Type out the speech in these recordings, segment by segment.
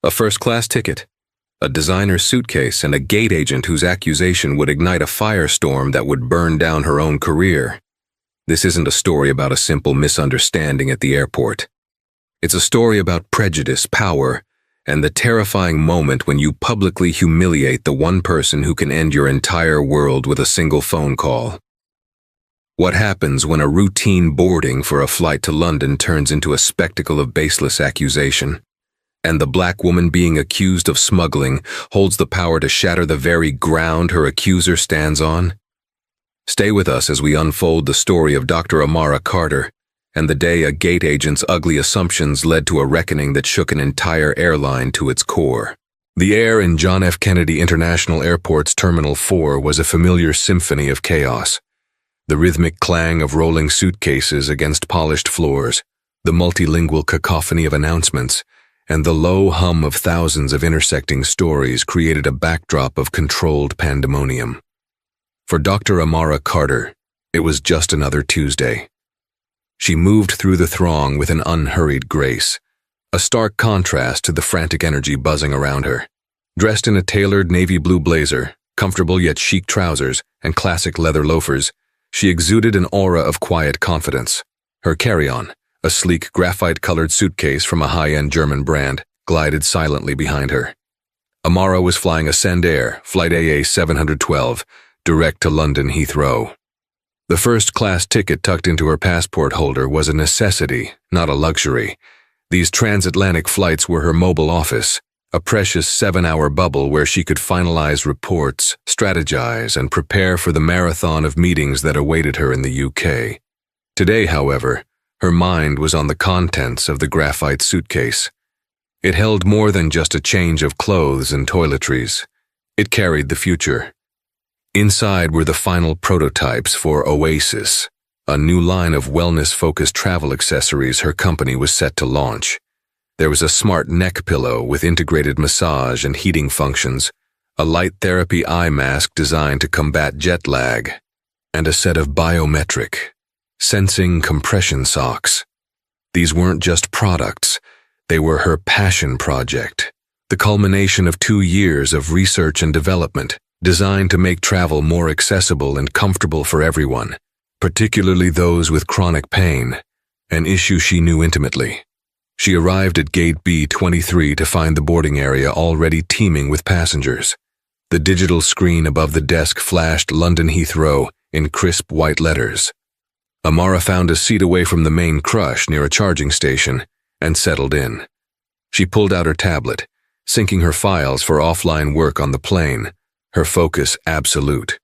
A first-class ticket, a designer suitcase, and a gate agent whose accusation would ignite a firestorm that would burn down her own career. This isn't a story about a simple misunderstanding at the airport. It's a story about prejudice, power, and the terrifying moment when you publicly humiliate the one person who can end your entire world with a single phone call. What happens when a routine boarding for a flight to London turns into a spectacle of baseless accusation, and the black woman being accused of smuggling holds the power to shatter the very ground her accuser stands on? Stay with us as we unfold the story of Dr. Amara Carter and the day a gate agent's ugly assumptions led to a reckoning that shook an entire airline to its core. The air in John F. Kennedy International Airport's Terminal 4 was a familiar symphony of chaos. The rhythmic clang of rolling suitcases against polished floors, the multilingual cacophony of announcements, and the low hum of thousands of intersecting stories created a backdrop of controlled pandemonium. For Dr. Amara Carter, it was just another Tuesday. She moved through the throng with an unhurried grace, a stark contrast to the frantic energy buzzing around her. Dressed in a tailored navy blue blazer, comfortable yet chic trousers, and classic leather loafers, she exuded an aura of quiet confidence. Her carry-on, a sleek graphite-colored suitcase from a high-end German brand, glided silently behind her. Amara was flying Ascendair, Flight AA 712, direct to London Heathrow. The first-class ticket tucked into her passport holder was a necessity, not a luxury. These transatlantic flights were her mobile office, a precious 7-hour bubble where she could finalize reports, strategize, and prepare for the marathon of meetings that awaited her in the UK. Today, however, her mind was on the contents of the graphite suitcase. It held more than just a change of clothes and toiletries. It carried the future. Inside were the final prototypes for Oasis, a new line of wellness-focused travel accessories her company was set to launch. There was a smart neck pillow with integrated massage and heating functions, a light therapy eye mask designed to combat jet lag, and a set of biometric, sensing compression socks. These weren't just products, they were her passion project, the culmination of 2 years of research and development, designed to make travel more accessible and comfortable for everyone, particularly those with chronic pain, an issue she knew intimately. She arrived at Gate B23 to find the boarding area already teeming with passengers. The digital screen above the desk flashed London Heathrow in crisp white letters. Amara found a seat away from the main crush near a charging station and settled in. She pulled out her tablet, syncing her files for offline work on the plane, her focus absolute.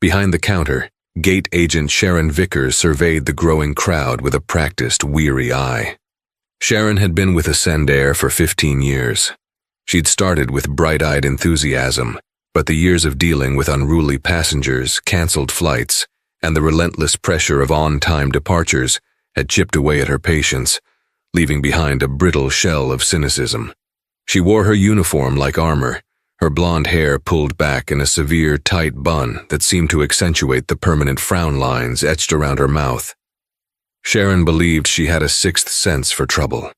Behind the counter, gate agent Sharon Vickers surveyed the growing crowd with a practiced, weary eye. Sharon had been with Ascendair for 15 years. She'd started with bright-eyed enthusiasm, but the years of dealing with unruly passengers, canceled flights, and the relentless pressure of on-time departures had chipped away at her patience, leaving behind a brittle shell of cynicism. She wore her uniform like armor, her blonde hair pulled back in a severe, tight bun that seemed to accentuate the permanent frown lines etched around her mouth. Sharon believed she had a sixth sense for trouble.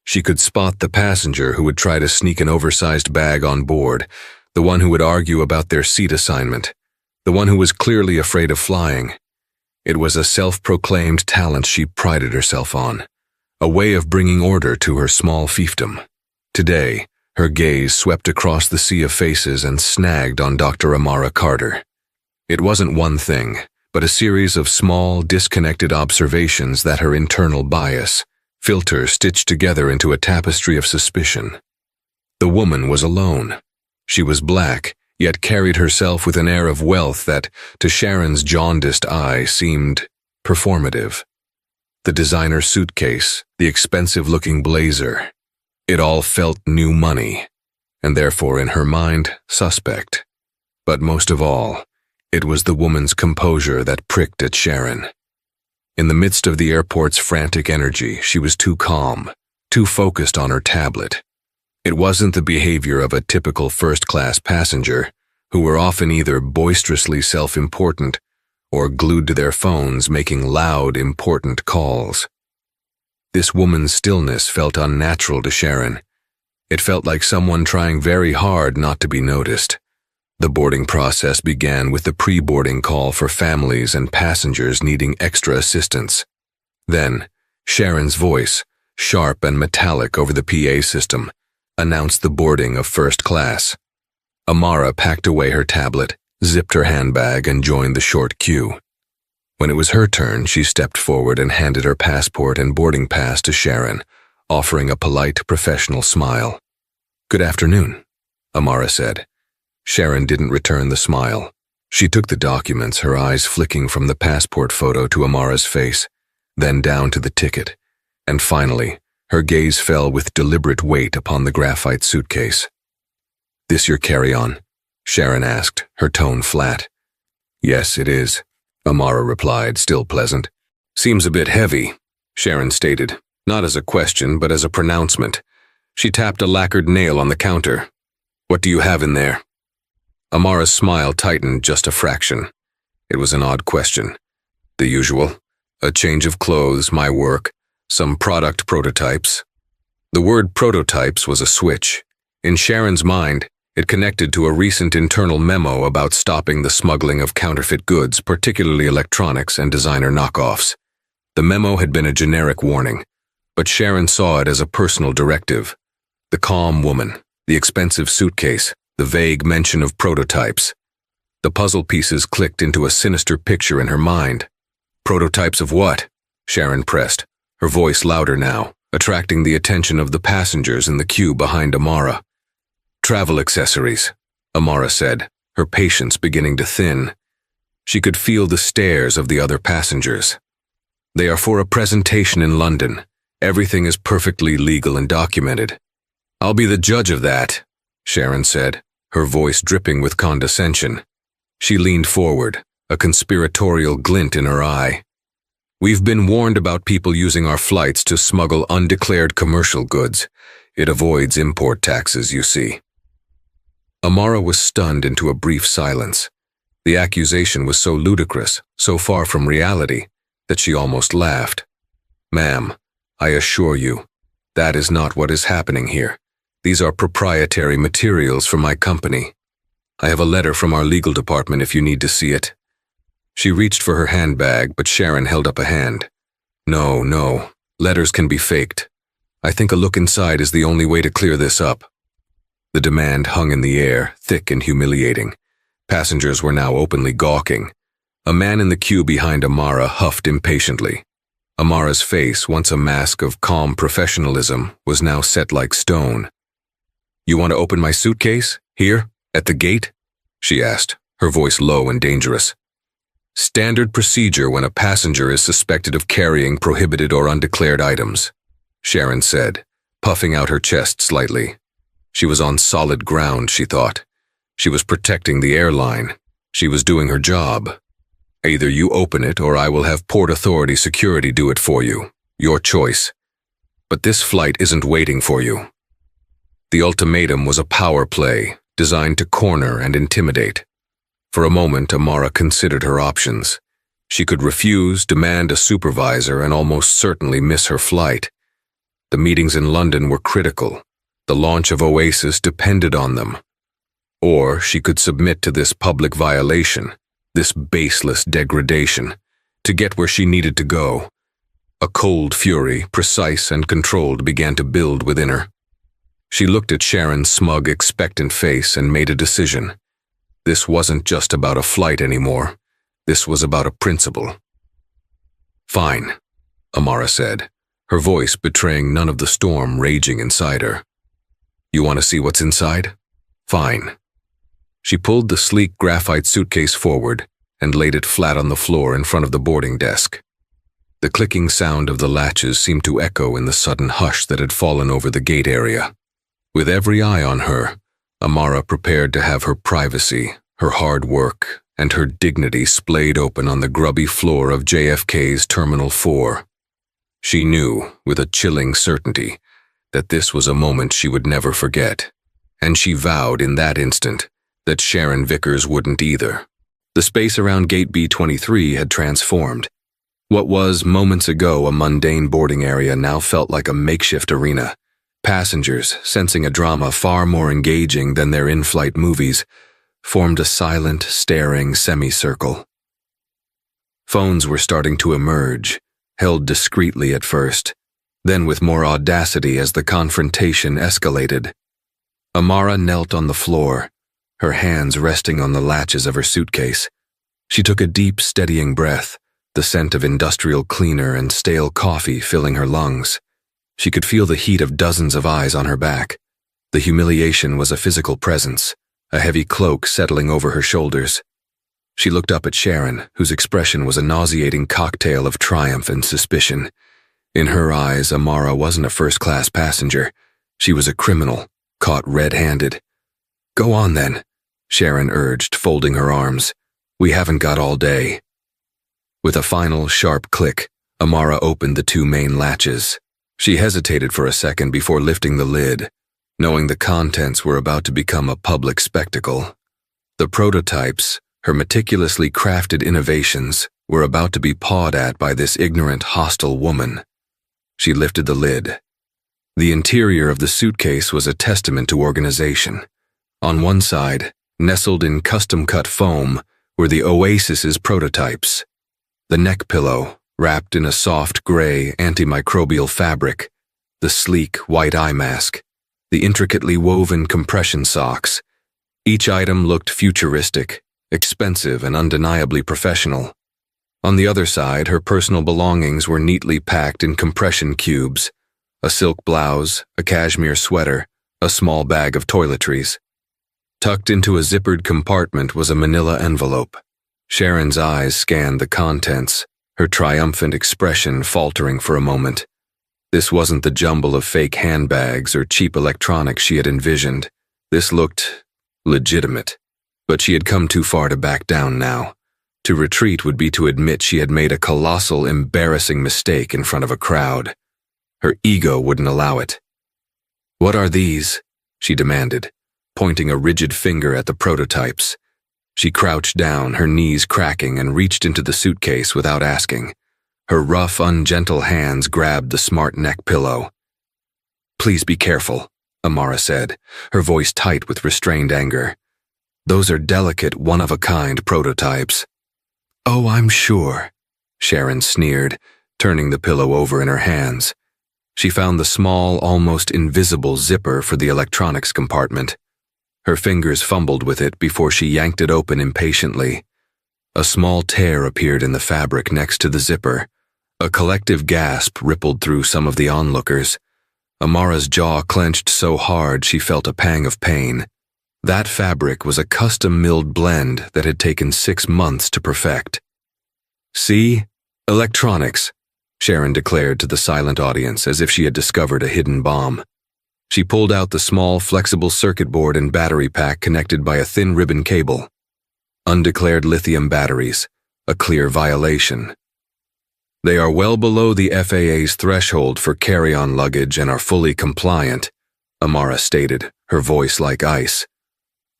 She could spot the passenger who would try to sneak an oversized bag on board, the one who would argue about their seat assignment, the one who was clearly afraid of flying. It was a self-proclaimed talent she prided herself on, a way of bringing order to her small fiefdom. Today, her gaze swept across the sea of faces and snagged on Dr. Amara Carter. It wasn't one thing, but a series of small, disconnected observations that her internal bias, filter stitched together into a tapestry of suspicion. The woman was alone. She was black, yet carried herself with an air of wealth that, to Sharon's jaundiced eye, seemed performative. The designer suitcase, the expensive-looking blazer, it all felt new money, and therefore in her mind, suspect. But most of all, it was the woman's composure that pricked at Sharon. In the midst of the airport's frantic energy, she was too calm, too focused on her tablet. It wasn't the behavior of a typical first-class passenger, who were often either boisterously self-important or glued to their phones making loud, important calls. This woman's stillness felt unnatural to Sharon. It felt like someone trying very hard not to be noticed. The boarding process began with the pre-boarding call for families and passengers needing extra assistance. Then, Sharon's voice, sharp and metallic over the PA system, announced the boarding of first class. Amara packed away her tablet, zipped her handbag, and joined the short queue. When it was her turn, she stepped forward and handed her passport and boarding pass to Sharon, offering a polite, professional smile. "Good afternoon," Amara said. Sharon didn't return the smile. She took the documents, her eyes flicking from the passport photo to Amara's face, then down to the ticket, and finally, her gaze fell with deliberate weight upon the graphite suitcase. "This your carry-on?" Sharon asked, her tone flat. "Yes, it is," Amara replied, still pleasant. "Seems a bit heavy," Sharon stated, not as a question but as a pronouncement. She tapped a lacquered nail on the counter. "What do you have in there?" Amara's smile tightened just a fraction. It was an odd question. The usual. A change of clothes, my work, some product prototypes. The word prototypes was a switch. In Sharon's mind, it connected to a recent internal memo about stopping the smuggling of counterfeit goods, particularly electronics and designer knockoffs. The memo had been a generic warning, but Sharon saw it as a personal directive. The calm woman, the expensive suitcase, the vague mention of prototypes. The puzzle pieces clicked into a sinister picture in her mind. "Prototypes of what?" Sharon pressed, her voice louder now, attracting the attention of the passengers in the queue behind Amara. "Travel accessories," Amara said, her patience beginning to thin. She could feel the stares of the other passengers. "They are for a presentation in London. Everything is perfectly legal and documented." "I'll be the judge of that," Sharon said, her voice dripping with condescension. She leaned forward, a conspiratorial glint in her eye. "We've been warned about people using our flights to smuggle undeclared commercial goods. It avoids import taxes, you see." Amara was stunned into a brief silence. The accusation was so ludicrous, so far from reality, that she almost laughed. "Ma'am, I assure you, that is not what is happening here. These are proprietary materials for my company. I have a letter from our legal department if you need to see it." She reached for her handbag, but Sharon held up a hand. No, letters can be faked. I think a look inside is the only way to clear this up." The demand hung in the air, thick and humiliating. Passengers were now openly gawking. A man in the queue behind Amara huffed impatiently. Amara's face, once a mask of calm professionalism, was now set like stone. "You want to open my suitcase? Here? At the gate?" she asked, her voice low and dangerous. "Standard procedure when a passenger is suspected of carrying prohibited or undeclared items," Sharon said, puffing out her chest slightly. She was on solid ground, she thought. She was protecting the airline. She was doing her job. "Either you open it or I will have Port Authority security do it for you. Your choice. But this flight isn't waiting for you." The ultimatum was a power play, designed to corner and intimidate. For a moment, Amara considered her options. She could refuse, demand a supervisor, and almost certainly miss her flight. The meetings in London were critical. The launch of Oasis depended on them. Or she could submit to this public violation, this baseless degradation, to get where she needed to go. A cold fury, precise and controlled, began to build within her. She looked at Sharon's smug, expectant face and made a decision. This wasn't just about a flight anymore. This was about a principle. "Fine," Amara said, her voice betraying none of the storm raging inside her. "You want to see what's inside? Fine." She pulled the sleek graphite suitcase forward and laid it flat on the floor in front of the boarding desk. The clicking sound of the latches seemed to echo in the sudden hush that had fallen over the gate area. With every eye on her, Amara prepared to have her privacy, her hard work, and her dignity splayed open on the grubby floor of JFK's Terminal 4. She knew, with a chilling certainty, that this was a moment she would never forget, and she vowed in that instant that Sharon Vickers wouldn't either. The space around Gate B23 had transformed. What was, moments ago, a mundane boarding area now felt like a makeshift arena. Passengers, sensing a drama far more engaging than their in-flight movies, formed a silent, staring semicircle. Phones were starting to emerge, held discreetly at first, then with more audacity as the confrontation escalated. Amara knelt on the floor, her hands resting on the latches of her suitcase. She took a deep, steadying breath, the scent of industrial cleaner and stale coffee filling her lungs. She could feel the heat of dozens of eyes on her back. The humiliation was a physical presence, a heavy cloak settling over her shoulders. She looked up at Sharon, whose expression was a nauseating cocktail of triumph and suspicion. In her eyes, Amara wasn't a first-class passenger. She was a criminal, caught red-handed. "Go on then," Sharon urged, folding her arms. "We haven't got all day." With a final, sharp click, Amara opened the two main latches. She hesitated for a second before lifting the lid, knowing the contents were about to become a public spectacle. The prototypes, her meticulously crafted innovations, were about to be pawed at by this ignorant, hostile woman. She lifted the lid. The interior of the suitcase was a testament to organization. On one side, nestled in custom-cut foam, were the Oasis's prototypes. The neck pillow, wrapped in a soft gray antimicrobial fabric, the sleek white eye mask, the intricately woven compression socks. Each item looked futuristic, expensive, and undeniably professional. On the other side, her personal belongings were neatly packed in compression cubes, a silk blouse, a cashmere sweater, a small bag of toiletries. Tucked into a zippered compartment was a manila envelope. Sharon's eyes scanned the contents, her triumphant expression faltering for a moment. This wasn't the jumble of fake handbags or cheap electronics she had envisioned. This looked legitimate, but she had come too far to back down now. To retreat would be to admit she had made a colossal, embarrassing mistake in front of a crowd. Her ego wouldn't allow it. "What are these?" she demanded, pointing a rigid finger at the prototypes. She crouched down, her knees cracking, and reached into the suitcase without asking. Her rough, ungentle hands grabbed the smart neck pillow. "Please be careful," Amara said, her voice tight with restrained anger. "Those are delicate, one-of-a-kind prototypes." "Oh, I'm sure," Sharon sneered, turning the pillow over in her hands. She found the small, almost invisible zipper for the electronics compartment. Her fingers fumbled with it before she yanked it open impatiently. A small tear appeared in the fabric next to the zipper. A collective gasp rippled through some of the onlookers. Amara's jaw clenched so hard she felt a pang of pain. That fabric was a custom-milled blend that had taken 6 months to perfect. "See? Electronics," Sharon declared to the silent audience as if she had discovered a hidden bomb. She pulled out the small, flexible circuit board and battery pack connected by a thin ribbon cable. Undeclared lithium batteries, a clear violation. "They are well below the FAA's threshold for carry-on luggage and are fully compliant," Amara stated, her voice like ice.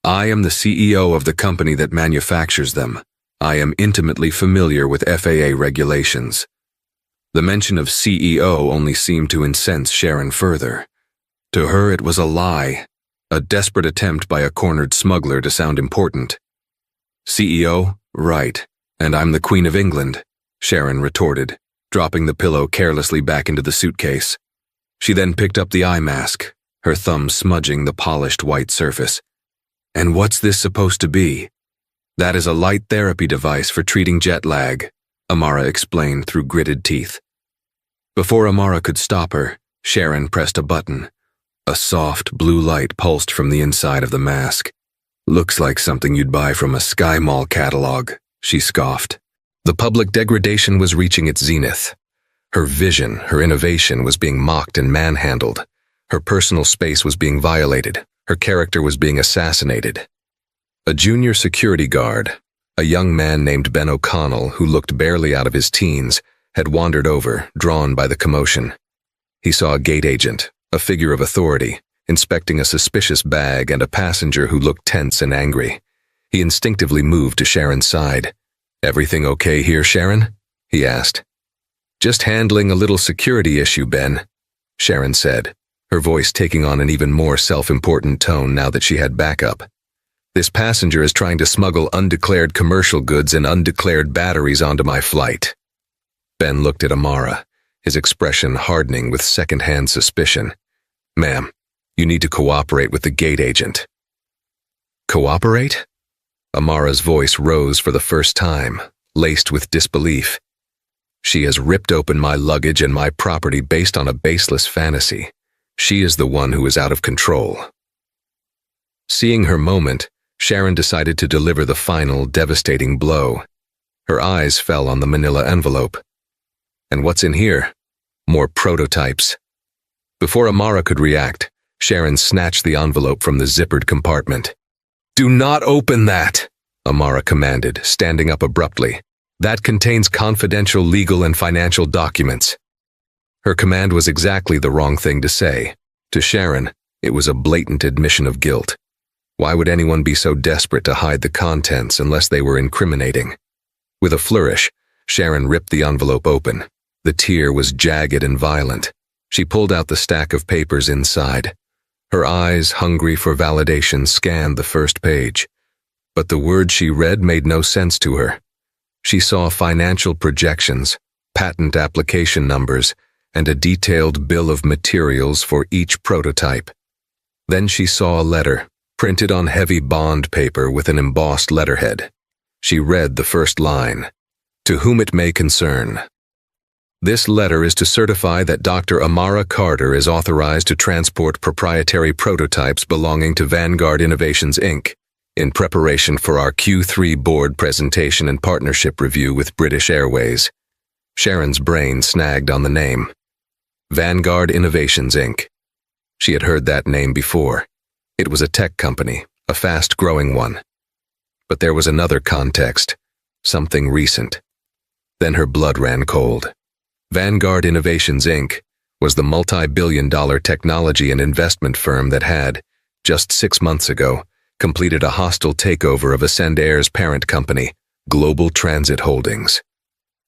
"I am the CEO of the company that manufactures them. I am intimately familiar with FAA regulations." The mention of CEO only seemed to incense Sharon further. To her it was a lie, a desperate attempt by a cornered smuggler to sound important. "CEO? Right. And I'm the Queen of England," Sharon retorted, dropping the pillow carelessly back into the suitcase. She then picked up the eye mask, her thumb smudging the polished white surface. "And what's this supposed to be?" "That is a light therapy device for treating jet lag," Amara explained through gritted teeth. Before Amara could stop her, Sharon pressed a button. A soft, blue light pulsed from the inside of the mask. "Looks like something you'd buy from a Sky Mall catalog," she scoffed. The public degradation was reaching its zenith. Her vision, her innovation was being mocked and manhandled. Her personal space was being violated. Her character was being assassinated. A junior security guard, a young man named Ben O'Connell who looked barely out of his teens, had wandered over, drawn by the commotion. He saw a gate agent, a figure of authority, inspecting a suspicious bag and a passenger who looked tense and angry. He instinctively moved to Sharon's side. "Everything okay here, Sharon?" he asked. "Just handling a little security issue, Ben," Sharon said, her voice taking on an even more self-important tone now that she had backup. "This passenger is trying to smuggle undeclared commercial goods and undeclared batteries onto my flight." Ben looked at Amara, his expression hardening with second-hand suspicion. "Ma'am, you need to cooperate with the gate agent." "Cooperate?" Amara's voice rose for the first time, laced with disbelief. "She has ripped open my luggage and my property based on a baseless fantasy. She is the one who is out of control." Seeing her moment, Sharon decided to deliver the final, devastating blow. Her eyes fell on the manila envelope. "And what's in here? More prototypes." Before Amara could react, Sharon snatched the envelope from the zippered compartment. "Do not open that," Amara commanded, standing up abruptly. "That contains confidential legal and financial documents." Her command was exactly the wrong thing to say. To Sharon, it was a blatant admission of guilt. Why would anyone be so desperate to hide the contents unless they were incriminating? With a flourish, Sharon ripped the envelope open. The tear was jagged and violent. She pulled out the stack of papers inside. Her eyes, hungry for validation, scanned the first page. But the words she read made no sense to her. She saw financial projections, patent application numbers, and a detailed bill of materials for each prototype. Then she saw a letter, printed on heavy bond paper with an embossed letterhead. She read the first line, "To whom it may concern. This letter is to certify that Dr. Amara Carter is authorized to transport proprietary prototypes belonging to Vanguard Innovations, Inc. in preparation for our Q3 board presentation and partnership review with British Airways." Sharon's brain snagged on the name. Vanguard Innovations, Inc. She had heard that name before. It was a tech company, a fast-growing one. But there was another context, something recent. Then her blood ran cold. Vanguard Innovations, Inc. was the multi-billion-dollar technology and investment firm that had, just 6 months ago, completed a hostile takeover of Ascendair's parent company, Global Transit Holdings.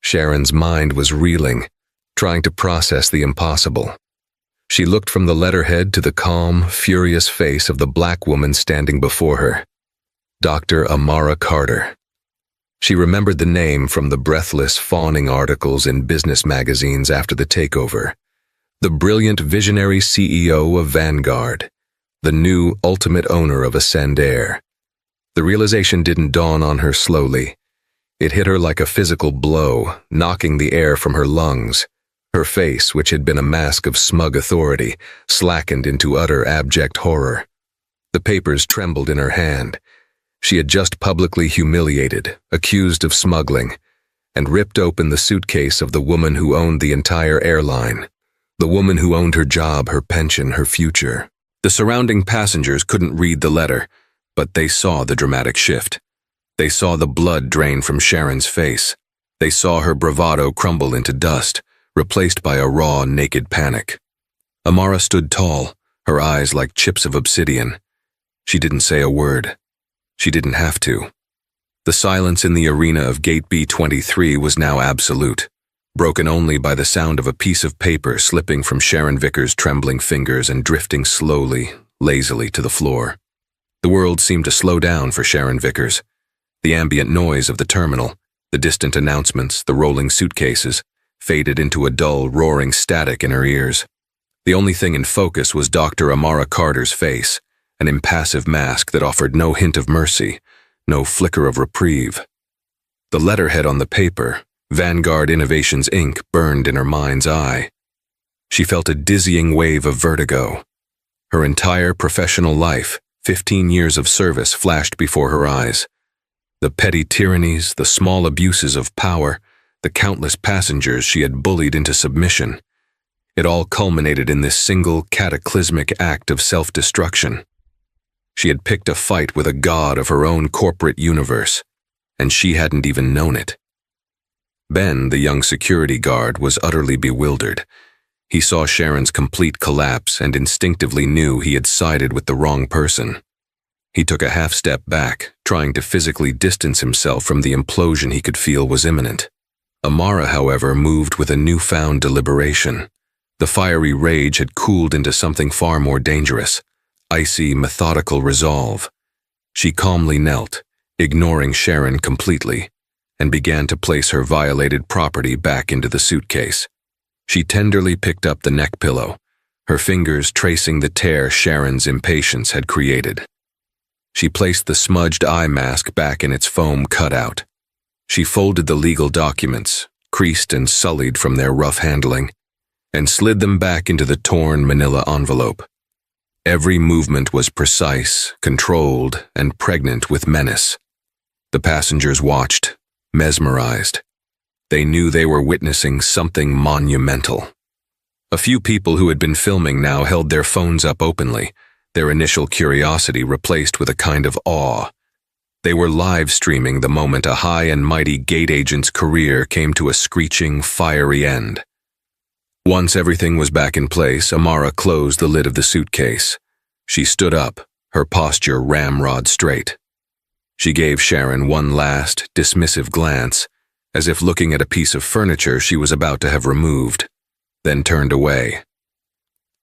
Sharon's mind was reeling, trying to process the impossible. She looked from the letterhead to the calm, furious face of the black woman standing before her. Dr. Amara Carter. She remembered the name from the breathless, fawning articles in business magazines after the takeover. The brilliant visionary CEO of Vanguard, the new ultimate owner of Ascendair. The realization didn't dawn on her slowly. It hit her like a physical blow, knocking the air from her lungs. Her face, which had been a mask of smug authority, slackened into utter abject horror. The papers trembled in her hand. She had just publicly humiliated, accused of smuggling, and ripped open the suitcase of the woman who owned the entire airline. The woman who owned her job, her pension, her future. The surrounding passengers couldn't read the letter, but they saw the dramatic shift. They saw the blood drain from Sharon's face. They saw her bravado crumble into dust, replaced by a raw, naked panic. Amara stood tall, her eyes like chips of obsidian. She didn't say a word. She didn't have to. The silence in the arena of Gate B23 was now absolute, broken only by the sound of a piece of paper slipping from Sharon Vickers' trembling fingers and drifting slowly, lazily to the floor. The world seemed to slow down for Sharon Vickers. The ambient noise of the terminal, the distant announcements, the rolling suitcases, faded into a dull, roaring static in her ears. The only thing in focus was Dr. Amara Carter's face, an impassive mask that offered no hint of mercy, no flicker of reprieve. The letterhead on the paper, Vanguard Innovations, Inc., burned in her mind's eye. She felt a dizzying wave of vertigo. Her entire professional life, 15 years of service, flashed before her eyes. The petty tyrannies, the small abuses of power, the countless passengers she had bullied into submission. It all culminated in this single cataclysmic act of self-destruction. She had picked a fight with a god of her own corporate universe, and she hadn't even known it. Ben, the young security guard, was utterly bewildered. He saw Sharon's complete collapse and instinctively knew he had sided with the wrong person. He took a half step back, trying to physically distance himself from the implosion he could feel was imminent. Amara, however, moved with a newfound deliberation. The fiery rage had cooled into something far more dangerous, icy, methodical resolve. She calmly knelt, ignoring Sharon completely, and began to place her violated property back into the suitcase. She tenderly picked up the neck pillow, her fingers tracing the tear Sharon's impatience had created. She placed the smudged eye mask back in its foam cutout. She folded the legal documents, creased and sullied from their rough handling, and slid them back into the torn manila envelope. Every movement was precise, controlled, and pregnant with menace. The passengers watched, mesmerized. They knew they were witnessing something monumental. A few people who had been filming now held their phones up openly, their initial curiosity replaced with a kind of awe. They were live streaming the moment a high and mighty gate agent's career came to a screeching, fiery end. Once everything was back in place, Amara closed the lid of the suitcase. She stood up, her posture ramrod straight. She gave Sharon one last, dismissive glance, as if looking at a piece of furniture she was about to have removed, then turned away.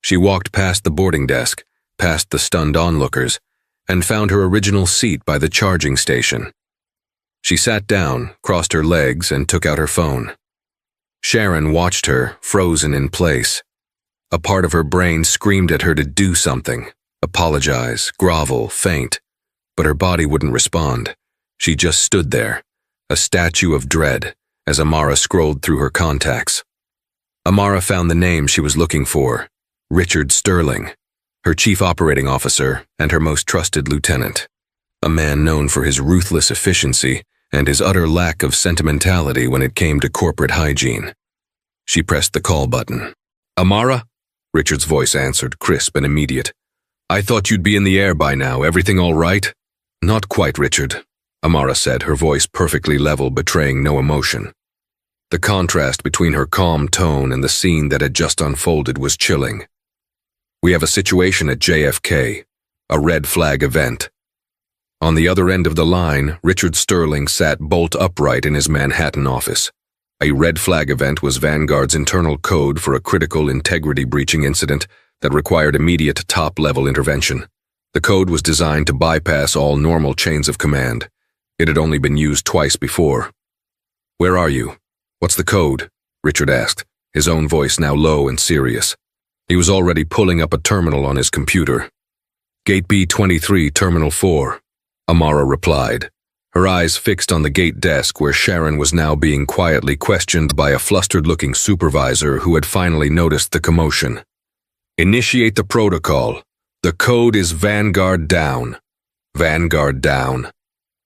She walked past the boarding desk, past the stunned onlookers, and found her original seat by the charging station. She sat down, crossed her legs, and took out her phone. Sharon watched her, frozen in place. A part of her brain screamed at her to do something, apologize, grovel, faint, but her body wouldn't respond. She just stood there, a statue of dread, as Amara scrolled through her contacts. Amara found the name she was looking for, Richard Sterling, her chief operating officer and her most trusted lieutenant, a man known for his ruthless efficiency and his utter lack of sentimentality when it came to corporate hygiene. She pressed the call button. "Amara?" Richard's voice answered, crisp and immediate. "I thought you'd be in the air by now. Everything all right?" "Not quite, Richard," Amara said, her voice perfectly level, betraying no emotion. The contrast between her calm tone and the scene that had just unfolded was chilling. "We have a situation at JFK, a red flag event." On the other end of the line, Richard Sterling sat bolt upright in his Manhattan office. A red flag event was Vanguard's internal code for a critical integrity-breaching incident that required immediate top-level intervention. The code was designed to bypass all normal chains of command. It had only been used twice before. "Where are you? What's the code?" Richard asked, his own voice now low and serious. He was already pulling up a terminal on his computer. "Gate B23, Terminal 4. Amara replied, her eyes fixed on the gate desk where Sharon was now being quietly questioned by a flustered-looking supervisor who had finally noticed the commotion. "Initiate the protocol. The code is Vanguard down." Vanguard down.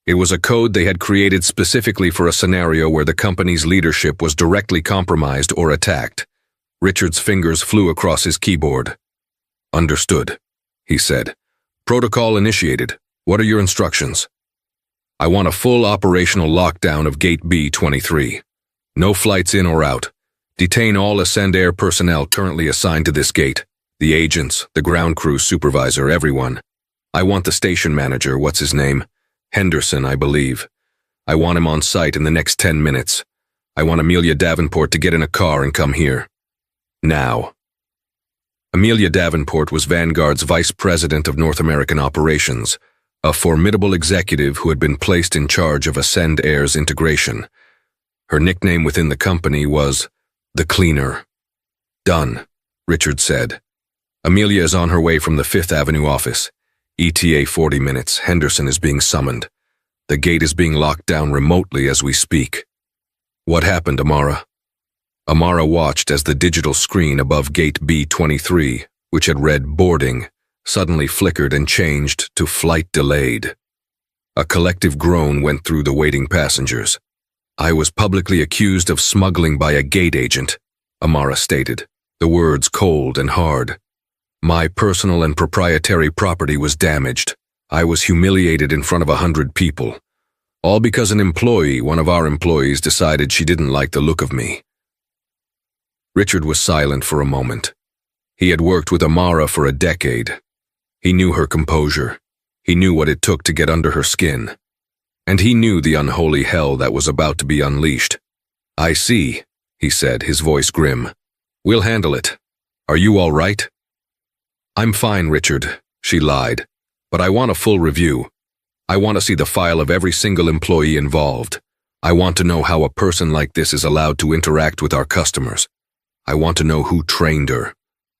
It was a code they had created specifically for a scenario where the company's leadership was directly compromised or attacked. Richard's fingers flew across his keyboard. "Understood," he said. "Protocol initiated. What are your instructions?" "I want a full operational lockdown of Gate B23. No flights in or out. Detain all Ascend Air personnel currently assigned to this gate. The agents, the ground crew supervisor, everyone. I want the station manager, what's his name? Henderson, I believe. I want him on site in the next 10 minutes. I want Amelia Davenport to get in a car and come here. Now." Amelia Davenport was Vanguard's Vice President of North American Operations, a formidable executive who had been placed in charge of Ascend Air's integration. Her nickname within the company was the Cleaner. "Done," Richard said. "Amelia is on her way from the Fifth Avenue office. ETA 40 minutes. Henderson is being summoned. The gate is being locked down remotely as we speak." "What happened, Amara?" Amara watched as the digital screen above Gate B23, which had read boarding, suddenly flickered and changed to flight delayed. A collective groan went through the waiting passengers. "I was publicly accused of smuggling by a gate agent," Amara stated, the words cold and hard. "My personal and proprietary property was damaged. I was humiliated in front of 100 people. All because one of our employees, decided she didn't like the look of me." Richard was silent for a moment. He had worked with Amara for a decade. He knew her composure. He knew what it took to get under her skin. And he knew the unholy hell that was about to be unleashed. "I see," he said, his voice grim. "We'll handle it. Are you all right? I'm fine, Richard, she lied. But I want a full review. I want to see the file of every single employee involved. I want to know how a person like this is allowed to interact with our customers. I want to know who trained her.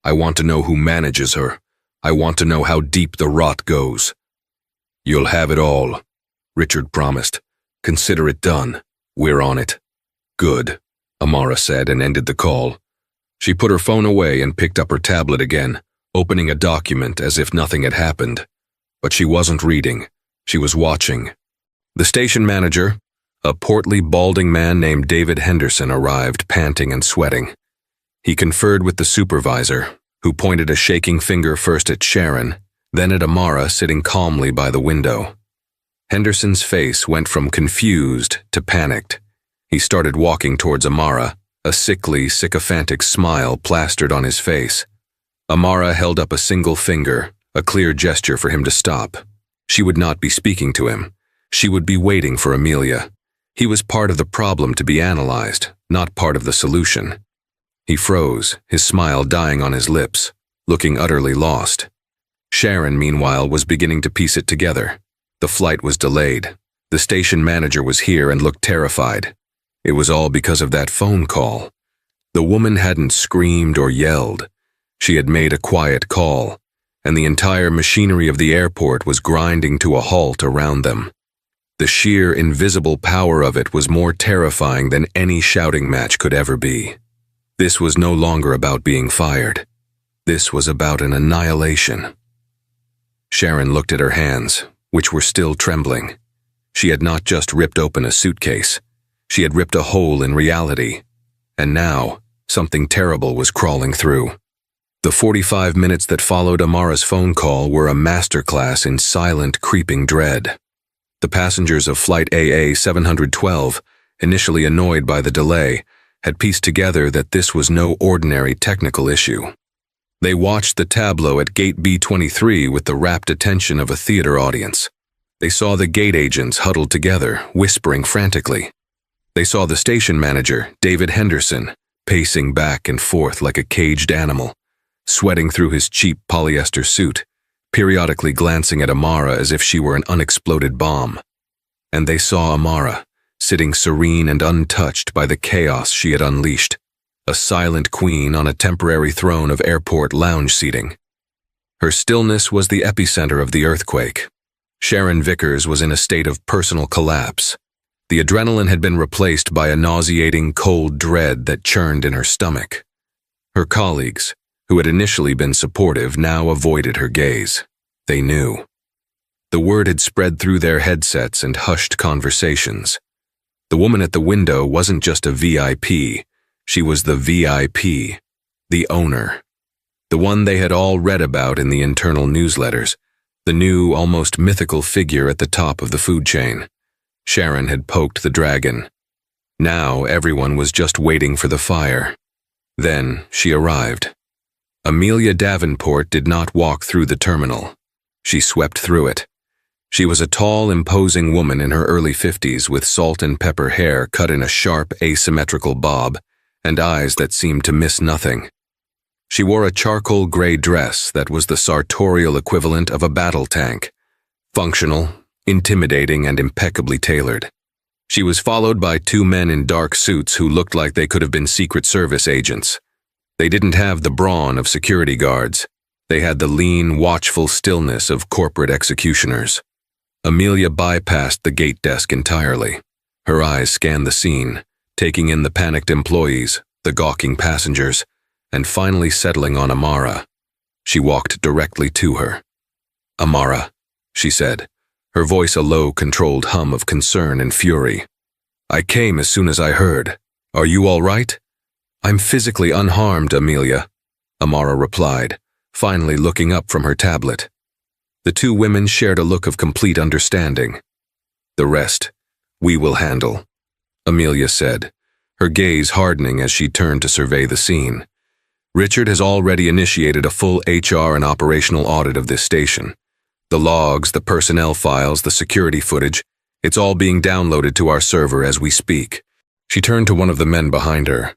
I want to know who manages her. I want to know how deep the rot goes. You'll have it all, Richard promised. Consider it done. We're on it. Good, Amara said and ended the call. She put her phone away and picked up her tablet again, opening a document as if nothing had happened. But she wasn't reading. She was watching. The station manager, a portly, balding man named David Henderson, arrived, panting and sweating. He conferred with the supervisor, who pointed a shaking finger first at Sharon, then at Amara sitting calmly by the window. Henderson's face went from confused to panicked. He started walking towards Amara, a sickly, sycophantic smile plastered on his face. Amara held up a single finger, a clear gesture for him to stop. She would not be speaking to him. She would be waiting for Amelia. He was part of the problem to be analyzed, not part of the solution. He froze, his smile dying on his lips, looking utterly lost. Sharon, meanwhile, was beginning to piece it together. The flight was delayed. The station manager was here and looked terrified. It was all because of that phone call. The woman hadn't screamed or yelled. She had made a quiet call, and the entire machinery of the airport was grinding to a halt around them. The sheer invisible power of it was more terrifying than any shouting match could ever be. This was no longer about being fired. This was about an annihilation. Sharon looked at her hands, which were still trembling. She had not just ripped open a suitcase. She had ripped a hole in reality. And now, something terrible was crawling through. The 45 minutes that followed Amara's phone call were a masterclass in silent, creeping dread. The passengers of Flight AA 712, initially annoyed by the delay, had pieced together that this was no ordinary technical issue. They watched the tableau at Gate B23 with the rapt attention of a theater audience. They saw the gate agents huddled together, whispering frantically. They saw the station manager, David Henderson, pacing back and forth like a caged animal, sweating through his cheap polyester suit, periodically glancing at Amara as if she were an unexploded bomb. And they saw Amara, sitting serene and untouched by the chaos she had unleashed, a silent queen on a temporary throne of airport lounge seating. Her stillness was the epicenter of the earthquake. Sharon Vickers was in a state of personal collapse. The adrenaline had been replaced by a nauseating, cold dread that churned in her stomach. Her colleagues, who had initially been supportive, now avoided her gaze. They knew. The word had spread through their headsets and hushed conversations. The woman at the window wasn't just a VIP. She was the VIP, the owner. The one they had all read about in the internal newsletters, the new, almost mythical figure at the top of the food chain. Sharon had poked the dragon. Now everyone was just waiting for the fire. Then she arrived. Amelia Davenport did not walk through the terminal. She swept through it. She was a tall, imposing woman in her early 50s with salt and pepper hair cut in a sharp, asymmetrical bob, and eyes that seemed to miss nothing. She wore a charcoal gray dress that was the sartorial equivalent of a battle tank, functional, intimidating, and impeccably tailored. She was followed by two men in dark suits who looked like they could have been Secret Service agents. They didn't have the brawn of security guards. They had the lean, watchful stillness of corporate executioners. Amelia bypassed the gate desk entirely. Her eyes scanned the scene, taking in the panicked employees, the gawking passengers, and finally settling on Amara. She walked directly to her. "Amara," she said, her voice a low, controlled hum of concern and fury. "I came as soon as I heard. Are you all right?" "I'm physically unharmed, Amelia," Amara replied, finally looking up from her tablet. The two women shared a look of complete understanding. "The rest, we will handle," Amelia said, her gaze hardening as she turned to survey the scene. "Richard has already initiated a full HR and operational audit of this station. The logs, the personnel files, the security footage, it's all being downloaded to our server as we speak." She turned to one of the men behind her.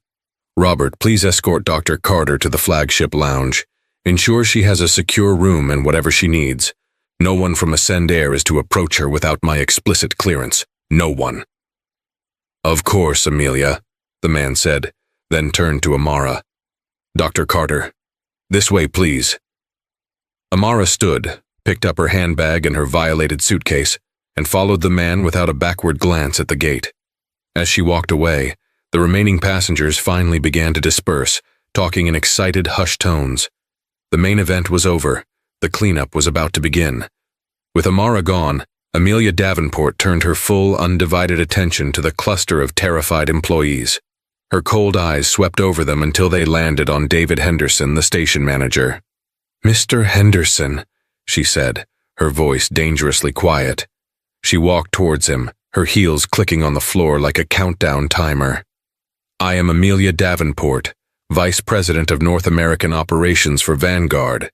Robert, please escort Dr. Carter to the flagship lounge. Ensure she has a secure room and whatever she needs. No one from Ascendair is to approach her without my explicit clearance. No one. Of course, Amelia, the man said, then turned to Amara. Dr. Carter, this way, please. Amara stood, picked up her handbag and her violated suitcase, and followed the man without a backward glance at the gate. As she walked away, the remaining passengers finally began to disperse, talking in excited, hushed tones. The main event was over. The cleanup was about to begin. With Amara gone, Amelia Davenport turned her full, undivided attention to the cluster of terrified employees. Her cold eyes swept over them until they landed on David Henderson, the station manager. "Mr. Henderson," she said, her voice dangerously quiet. She walked towards him, her heels clicking on the floor like a countdown timer. "I am Amelia Davenport, Vice President of North American Operations for Vanguard."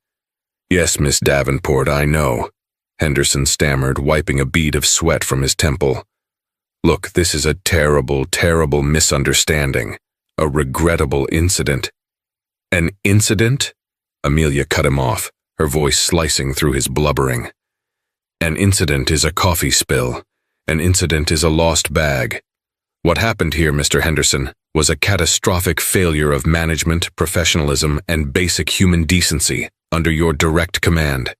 "Yes, Miss Davenport, I know," Henderson stammered, wiping a bead of sweat from his temple. "Look, this is a terrible, terrible misunderstanding, a regrettable incident." "An incident?" Amelia cut him off, her voice slicing through his blubbering. "An incident is a coffee spill. An incident is a lost bag. What happened here, Mr. Henderson, was a catastrophic failure of management, professionalism, and basic human decency under your direct command.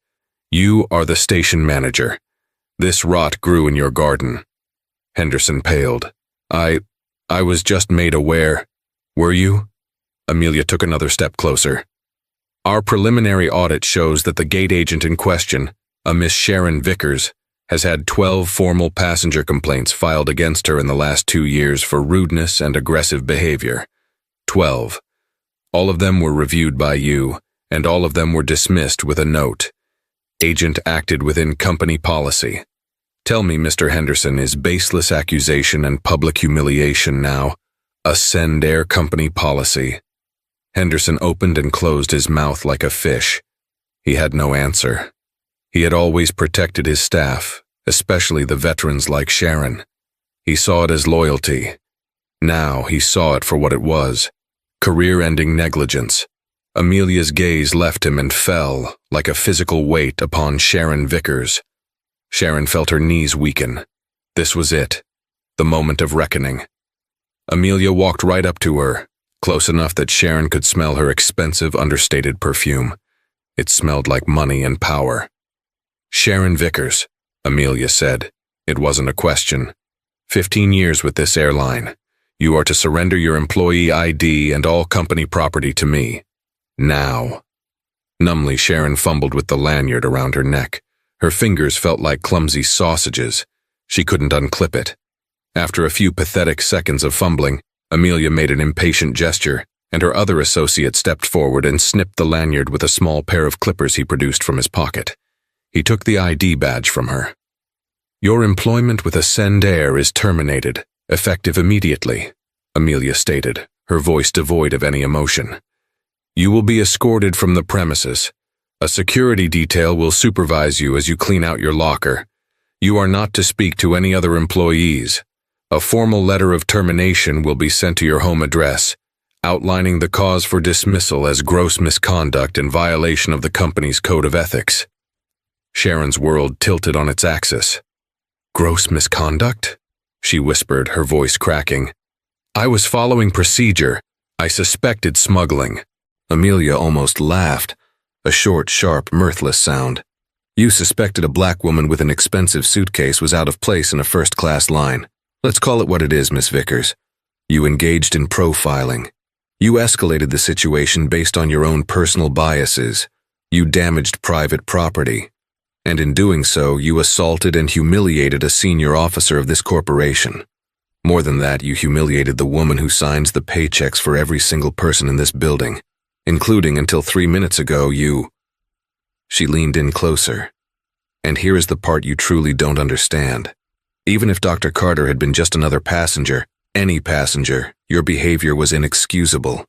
You are the station manager. This rot grew in your garden." Henderson paled. I was just made aware." "Were you?" Amelia took another step closer. "Our preliminary audit shows that the gate agent in question, a Miss Sharon Vickers, has had 12 formal passenger complaints filed against her in the last 2 years for rudeness and aggressive behavior. 12. All of them were reviewed by you, and all of them were dismissed with a note. Agent acted within company policy. Tell me, Mr. Henderson, is baseless accusation and public humiliation now Ascendair company policy?" Henderson opened and closed his mouth like a fish. He had no answer. He had always protected his staff, especially the veterans like Sharon. He saw it as loyalty. Now he saw it for what it was, career-ending negligence. Amelia's gaze left him and fell, like a physical weight, upon Sharon Vickers. Sharon felt her knees weaken. This was it, the moment of reckoning. Amelia walked right up to her, close enough that Sharon could smell her expensive, understated perfume. It smelled like money and power. "Sharon Vickers," Amelia said. It wasn't a question. 15 years with this airline. You are to surrender your employee ID and all company property to me. Now. Numbly, Sharon fumbled with the lanyard around her neck. Her fingers felt like clumsy sausages. She couldn't unclip it. After a few pathetic seconds of fumbling, Amelia made an impatient gesture, and her other associate stepped forward and snipped the lanyard with a small pair of clippers he produced from his pocket. He took the ID badge from her. "Your employment with Ascendair is terminated, effective immediately," Amelia stated, her voice devoid of any emotion. "You will be escorted from the premises. A security detail will supervise you as you clean out your locker. You are not to speak to any other employees. A formal letter of termination will be sent to your home address, outlining the cause for dismissal as gross misconduct in violation of the company's code of ethics." Sharon's world tilted on its axis. "Gross misconduct?" she whispered, her voice cracking. "I was following procedure. I suspected smuggling." Amelia almost laughed, a short, sharp, mirthless sound. "You suspected a black woman with an expensive suitcase was out of place in a first-class line. Let's call it what it is, Miss Vickers. You engaged in profiling. You escalated the situation based on your own personal biases. You damaged private property. And in doing so, you assaulted and humiliated a senior officer of this corporation. More than that, you humiliated the woman who signs the paychecks for every single person in this building, including, until 3 minutes ago, you." She leaned in closer. "And here is the part you truly don't understand. Even if Dr. Carter had been just another passenger, any passenger, your behavior was inexcusable.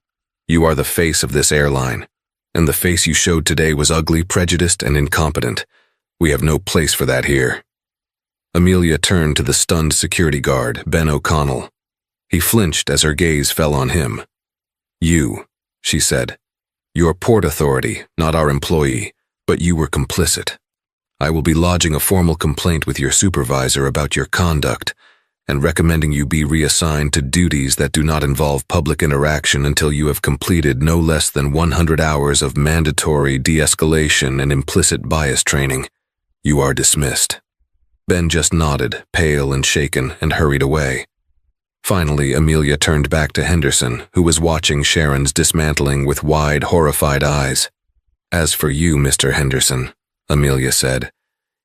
You are the face of this airline, and the face you showed today was ugly, prejudiced, and incompetent. We have no place for that here." Amelia turned to the stunned security guard, Ben O'Connell. He flinched as her gaze fell on him. You, she said. You're Port Authority, not our employee, but you were complicit. I will be lodging a formal complaint with your supervisor about your conduct and recommending you be reassigned to duties that do not involve public interaction until you have completed no less than 100 hours of mandatory de-escalation and implicit bias training. You are dismissed. Ben just nodded, pale and shaken, and hurried away. Finally, Amelia turned back to Henderson, who was watching Sharon's dismantling with wide, horrified eyes. As for you, Mr. Henderson, Amelia said,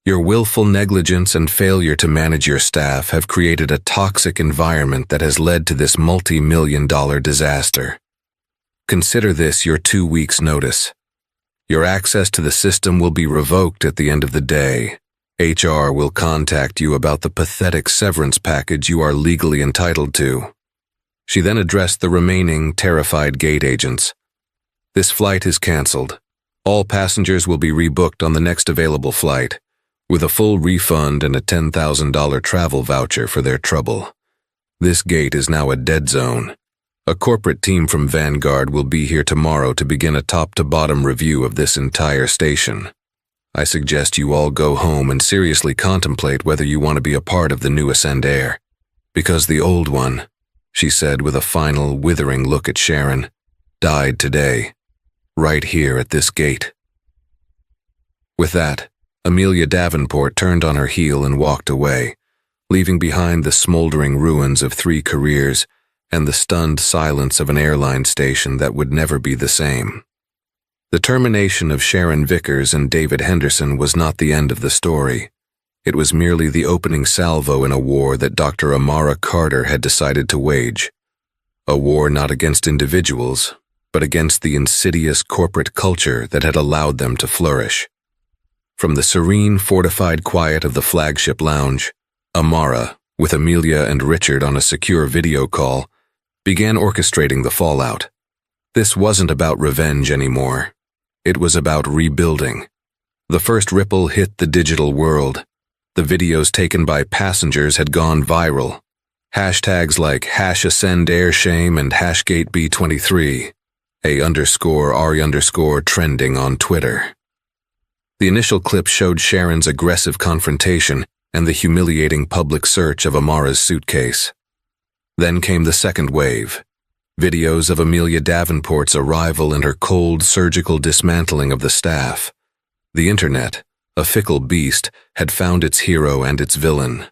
your willful negligence and failure to manage your staff have created a toxic environment that has led to this multi-million-dollar disaster. Consider this your 2 weeks' notice. Your access to the system will be revoked at the end of the day. HR will contact you about the pathetic severance package you are legally entitled to. She then addressed the remaining terrified gate agents. This flight is canceled. All passengers will be rebooked on the next available flight, with a full refund and a $10,000 travel voucher for their trouble. This gate is now a dead zone. A corporate team from Vanguard will be here tomorrow to begin a top-to-bottom review of this entire station. I suggest you all go home and seriously contemplate whether you want to be a part of the new Ascendair. Because the old one, she said with a final, withering look at Sharon, died today, right here at this gate. With that, Amelia Davenport turned on her heel and walked away, leaving behind the smoldering ruins of 3 careers and the stunned silence of an airline station that would never be the same. The termination of Sharon Vickers and David Henderson was not the end of the story. It was merely the opening salvo in a war that Dr. Amara Carter had decided to wage. A war not against individuals, but against the insidious corporate culture that had allowed them to flourish. From the serene, fortified quiet of the flagship lounge, Amara, with Amelia and Richard on a secure video call, began orchestrating the fallout. This wasn't about revenge anymore. It was about rebuilding. The first ripple hit the digital world. The videos taken by passengers had gone viral. Hashtags like #AscendAirShame and #GateB23, _R_ trending on Twitter. The initial clip showed Sharon's aggressive confrontation and the humiliating public search of Amara's suitcase. Then came the second wave. Videos of Amelia Davenport's arrival and her cold, surgical dismantling of the staff. The internet, a fickle beast, had found its hero and its villain.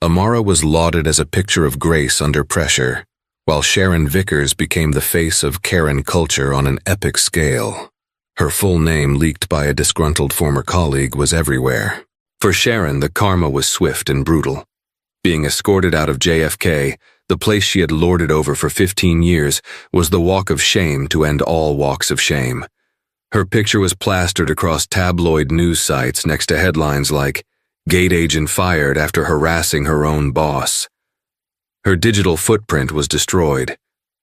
Amara was lauded as a picture of grace under pressure, while Sharon Vickers became the face of Karen culture on an epic scale. Her full name, leaked by a disgruntled former colleague, was everywhere. For Sharon, the karma was swift and brutal. Being escorted out of JFK, the place she had lorded over for 15 years, was the walk of shame to end all walks of shame. Her picture was plastered across tabloid news sites next to headlines like, "Gate Agent Fired After Harassing Her Own Boss." Her digital footprint was destroyed.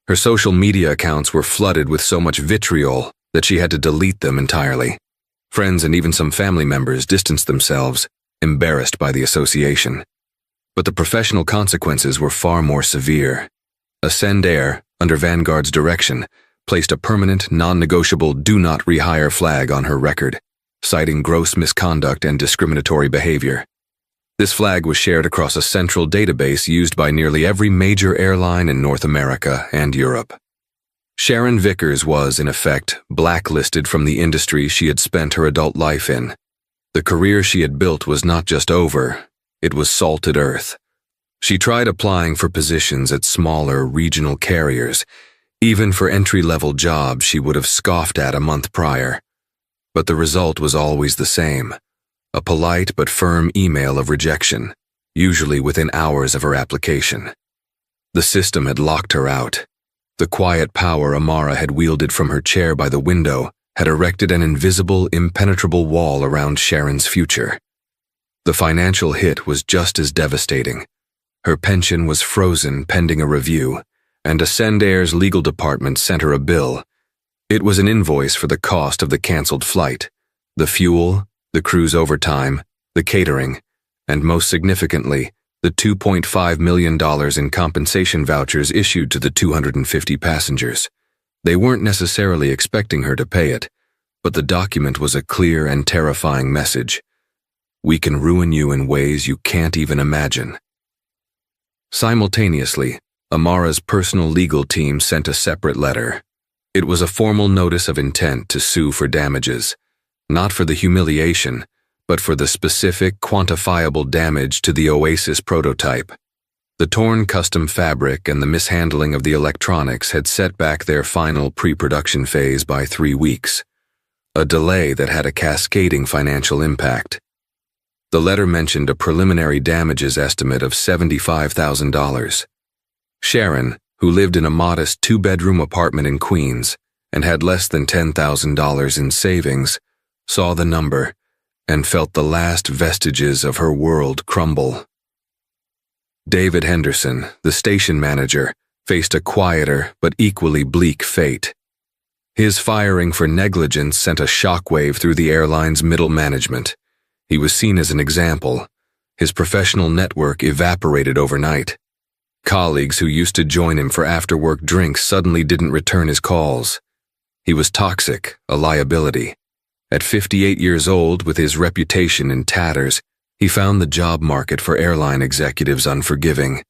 Her social media accounts were flooded with so much vitriol that she had to delete them entirely. Friends and even some family members distanced themselves, embarrassed by the association. But the professional consequences were far more severe. Ascendair, under Vanguard's direction, placed a permanent, non-negotiable "do not rehire" flag on her record, citing gross misconduct and discriminatory behavior. This flag was shared across a central database used by nearly every major airline in North America and Europe. Sharon Vickers was, in effect, blacklisted from the industry she had spent her adult life in. The career she had built was not just over, it was salted earth. She tried applying for positions at smaller regional carriers, even for entry-level jobs she would have scoffed at a month prior. But the result was always the same, a polite but firm email of rejection, usually within hours of her application. The system had locked her out. The quiet power Amara had wielded from her chair by the window had erected an invisible, impenetrable wall around Sharon's future. The financial hit was just as devastating. Her pension was frozen pending a review, and Ascendair's legal department sent her a bill. It was an invoice for the cost of the canceled flight, the fuel, the crew's overtime, the catering, and most significantly, the $2.5 million in compensation vouchers issued to the 250 passengers. They weren't necessarily expecting her to pay it, but the document was a clear and terrifying message. We can ruin you in ways you can't even imagine. Simultaneously, Amara's personal legal team sent a separate letter. It was a formal notice of intent to sue for damages, not for the humiliation, but for the specific, quantifiable damage to the Oasis prototype. The torn custom fabric and the mishandling of the electronics had set back their final pre-production phase by 3 weeks, a delay that had a cascading financial impact. The letter mentioned a preliminary damages estimate of $75,000. Sharon, who lived in a modest 2-bedroom apartment in Queens and had less than $10,000 in savings, saw the number and felt the last vestiges of her world crumble. David Henderson, the station manager, faced a quieter but equally bleak fate. His firing for negligence sent a shockwave through the airline's middle management. He was seen as an example. His professional network evaporated overnight. Colleagues who used to join him for after-work drinks suddenly didn't return his calls. He was toxic, a liability. At 58 years old, with his reputation in tatters, he found the job market for airline executives unforgiving.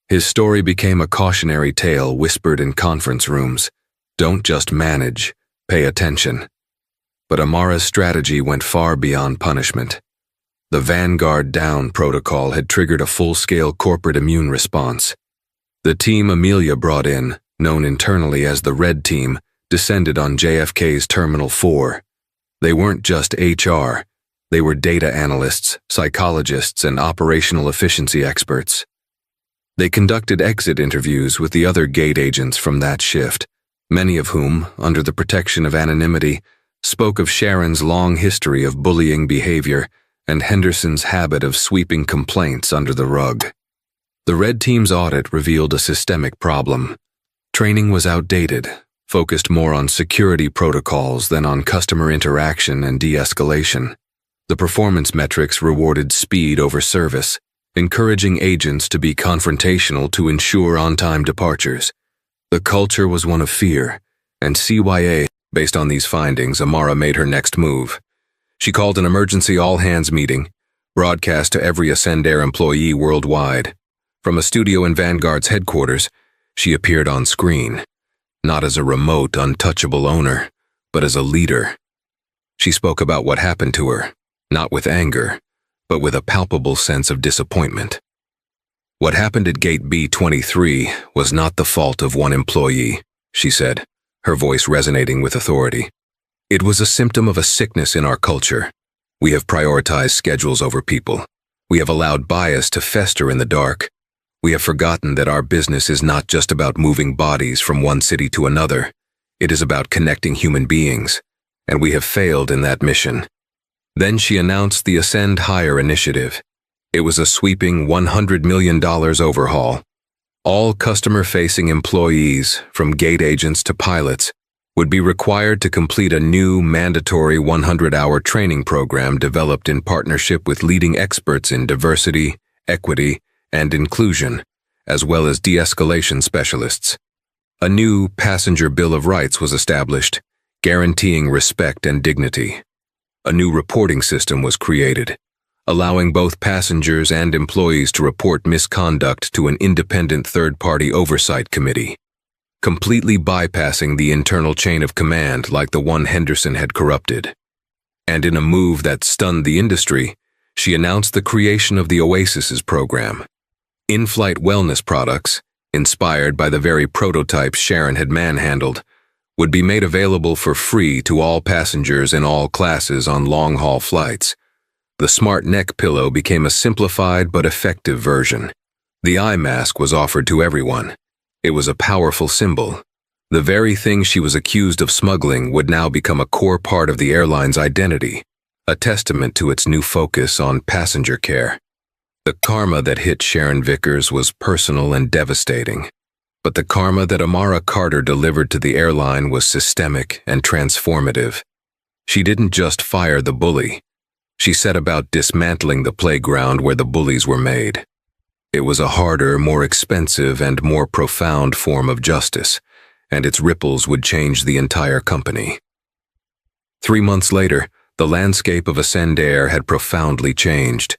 His story became a cautionary tale whispered in conference rooms. Don't just manage, pay attention. But Amara's strategy went far beyond punishment. The Vanguard Down protocol had triggered a full-scale corporate immune response. The team Amelia brought in, known internally as the Red Team, descended on JFK's Terminal 4. They weren't just HR, they were data analysts, psychologists, and operational efficiency experts. They conducted exit interviews with the other gate agents from that shift, many of whom, under the protection of anonymity, spoke of Sharon's long history of bullying behavior and Henderson's habit of sweeping complaints under the rug. The Red Team's audit revealed a systemic problem. Training was outdated, focused more on security protocols than on customer interaction and de-escalation. The performance metrics rewarded speed over service, encouraging agents to be confrontational to ensure on-time departures. The culture was one of fear, and CYA, based on these findings, Amara made her next move. She called an emergency all-hands meeting, broadcast to every Ascendair employee worldwide. From a studio in Vanguard's headquarters, she appeared on screen, not as a remote, untouchable owner, but as a leader. She spoke about what happened to her, not with anger, but with a palpable sense of disappointment. What happened at Gate B23 was not the fault of one employee, she said, her voice resonating with authority. It was a symptom of a sickness in our culture. We have prioritized schedules over people. We have allowed bias to fester in the dark. We have forgotten that our business is not just about moving bodies from one city to another. It is about connecting human beings, and we have failed in that mission. Then she announced the Ascend Hire initiative. It was a sweeping $100 million overhaul. All customer-facing employees, from gate agents to pilots, would be required to complete a new mandatory 100-hour training program developed in partnership with leading experts in diversity, equity, and inclusion, as well as de-escalation specialists. A new passenger Bill of Rights was established, guaranteeing respect and dignity. A new reporting system was created, allowing both passengers and employees to report misconduct to an independent third-party oversight committee, completely bypassing the internal chain of command like the one Henderson had corrupted. And in a move that stunned the industry, she announced the creation of the Oasis's program. In-flight wellness products, inspired by the very prototypes Sharon had manhandled, would be made available for free to all passengers in all classes on long-haul flights. The smart neck pillow became a simplified but effective version. The eye mask was offered to everyone. It was a powerful symbol. The very thing she was accused of smuggling would now become a core part of the airline's identity, a testament to its new focus on passenger care. The karma that hit Sharon Vickers was personal and devastating, but the karma that Amara Carter delivered to the airline was systemic and transformative. She didn't just fire the bully. She set about dismantling the playground where the bullies were made. It was a harder, more expensive, and more profound form of justice, and its ripples would change the entire company. 3 months later, the landscape of Ascend Air had profoundly changed.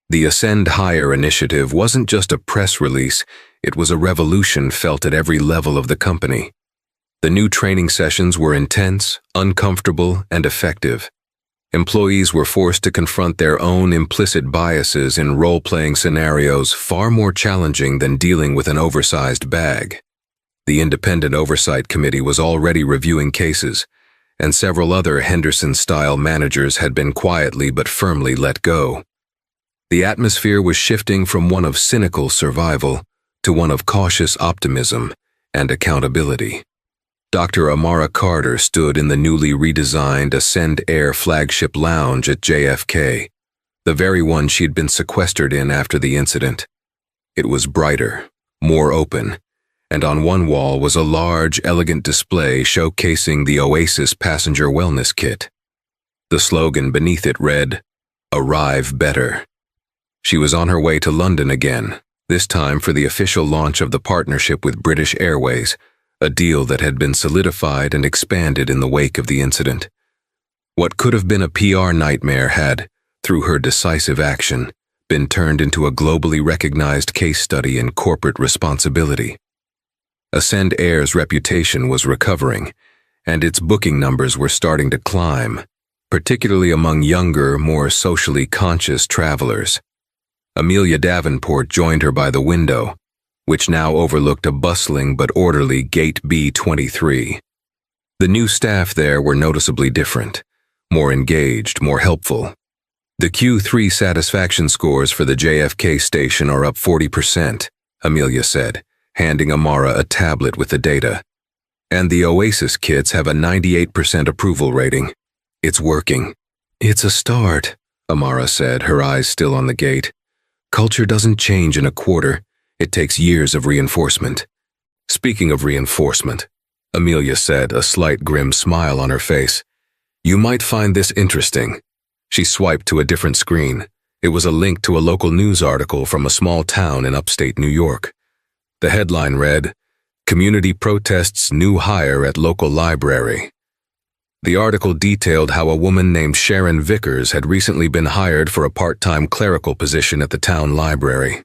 The Ascend Higher initiative wasn't just a press release, it was a revolution felt at every level of the company. The new training sessions were intense, uncomfortable, and effective. Employees were forced to confront their own implicit biases in role-playing scenarios far more challenging than dealing with an oversized bag. The Independent Oversight Committee was already reviewing cases, and several other Henderson-style managers had been quietly but firmly let go. The atmosphere was shifting from one of cynical survival to one of cautious optimism and accountability. Dr. Amara Carter stood in the newly redesigned Ascend Air flagship lounge at JFK, the very one she'd been sequestered in after the incident. It was brighter, more open, and on one wall was a large, elegant display showcasing the Oasis passenger wellness kit. The slogan beneath it read, "Arrive Better." She was on her way to London again, this time for the official launch of the partnership with British Airways, a deal that had been solidified and expanded in the wake of the incident. What could have been a PR nightmare had, through her decisive action, been turned into a globally recognized case study in corporate responsibility. Ascend Air's reputation was recovering, and its booking numbers were starting to climb, particularly among younger, more socially conscious travelers. Amelia Davenport joined her by the window, which now overlooked a bustling but orderly Gate B23. The new staff there were noticeably different, more engaged, more helpful. The Q3 satisfaction scores for the JFK station are up 40%, Amelia said, handing Amara a tablet with the data. And the Oasis kits have a 98% approval rating. It's working. It's a start, Amara said, her eyes still on the gate. Culture doesn't change in a quarter. It takes years of reinforcement. Speaking of reinforcement, Amelia said, a slight grim smile on her face. You might find this interesting. She swiped to a different screen. It was a link to a local news article from a small town in upstate New York. The headline read, "Community Protests New Hire at Local Library." The article detailed how a woman named Sharon Vickers had recently been hired for a part-time clerical position at the town library.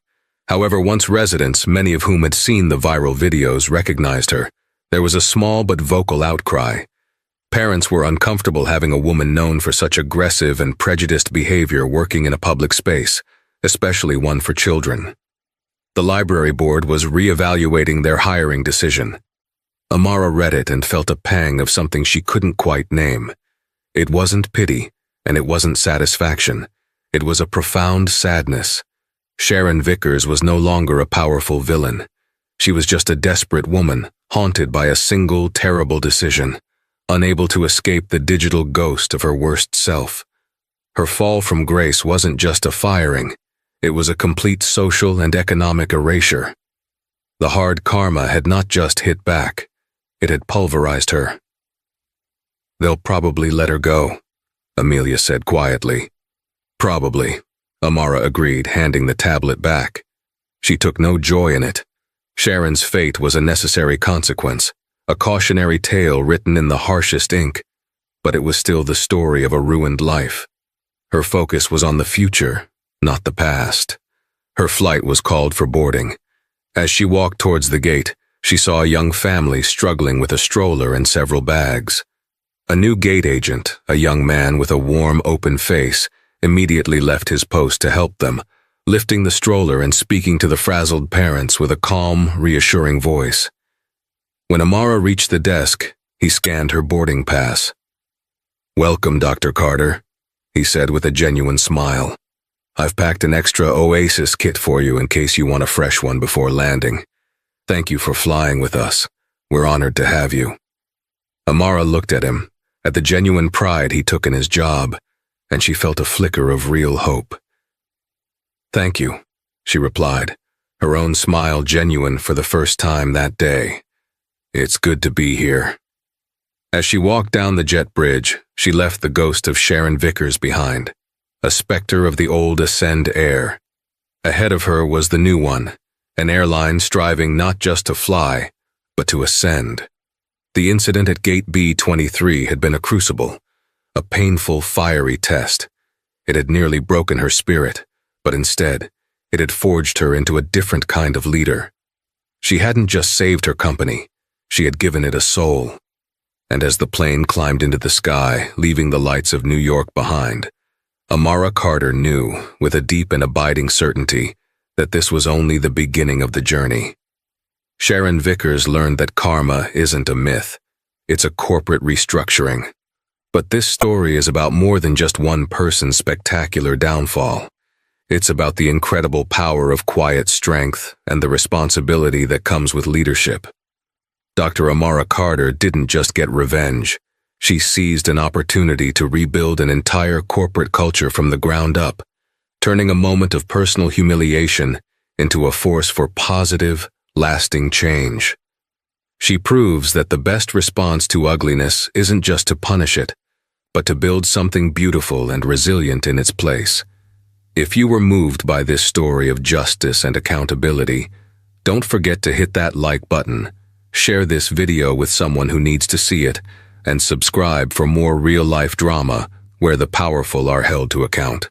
However, once residents, many of whom had seen the viral videos, recognized her, there was a small but vocal outcry. Parents were uncomfortable having a woman known for such aggressive and prejudiced behavior working in a public space, especially one for children. The library board was reevaluating their hiring decision. Amara read it and felt a pang of something she couldn't quite name. It wasn't pity, and it wasn't satisfaction. It was a profound sadness. Sharon Vickers was no longer a powerful villain. She was just a desperate woman, haunted by a single terrible decision, unable to escape the digital ghost of her worst self. Her fall from grace wasn't just a firing. It was a complete social and economic erasure. The hard karma had not just hit back. It had pulverized her. They'll probably let her go, Amelia said quietly. Probably, Amara agreed, handing the tablet back. She took no joy in it. Sharon's fate was a necessary consequence, a cautionary tale written in the harshest ink, but it was still the story of a ruined life. Her focus was on the future, not the past. Her flight was called for boarding. As she walked towards the gate, she saw a young family struggling with a stroller and several bags. A new gate agent, a young man with a warm, open face, immediately left his post to help them, lifting the stroller and speaking to the frazzled parents with a calm, reassuring voice. When Amara reached the desk, he scanned her boarding pass. "Welcome, Dr. Carter," he said with a genuine smile. "I've packed an extra Oasis kit for you in case you want a fresh one before landing. Thank you for flying with us. We're honored to have you." Amara looked at him, at the genuine pride he took in his job, and she felt a flicker of real hope. "Thank you," she replied, her own smile genuine for the first time that day. "It's good to be here." As she walked down the jet bridge, she left the ghost of Sharon Vickers behind, a specter of the old Ascend Air. Ahead of her was the new one, an airline striving not just to fly, but to ascend. The incident at Gate B23 had been a crucible, a painful, fiery test. It had nearly broken her spirit, but instead, it had forged her into a different kind of leader. She hadn't just saved her company, she had given it a soul. And as the plane climbed into the sky, leaving the lights of New York behind, Amara Carter knew, with a deep and abiding certainty, that this was only the beginning of the journey. Sharon Vickers learned that karma isn't a myth, it's a corporate restructuring. But this story is about more than just one person's spectacular downfall. It's about the incredible power of quiet strength and the responsibility that comes with leadership. Dr. Amara Carter didn't just get revenge. She seized an opportunity to rebuild an entire corporate culture from the ground up, turning a moment of personal humiliation into a force for positive, lasting change. She proves that the best response to ugliness isn't just to punish it, but to build something beautiful and resilient in its place. If you were moved by this story of justice and accountability, don't forget to hit that like button, share this video with someone who needs to see it, and subscribe for more real-life drama where the powerful are held to account.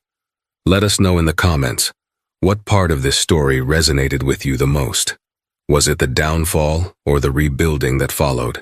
Let us know in the comments, what part of this story resonated with you the most? Was it the downfall or the rebuilding that followed?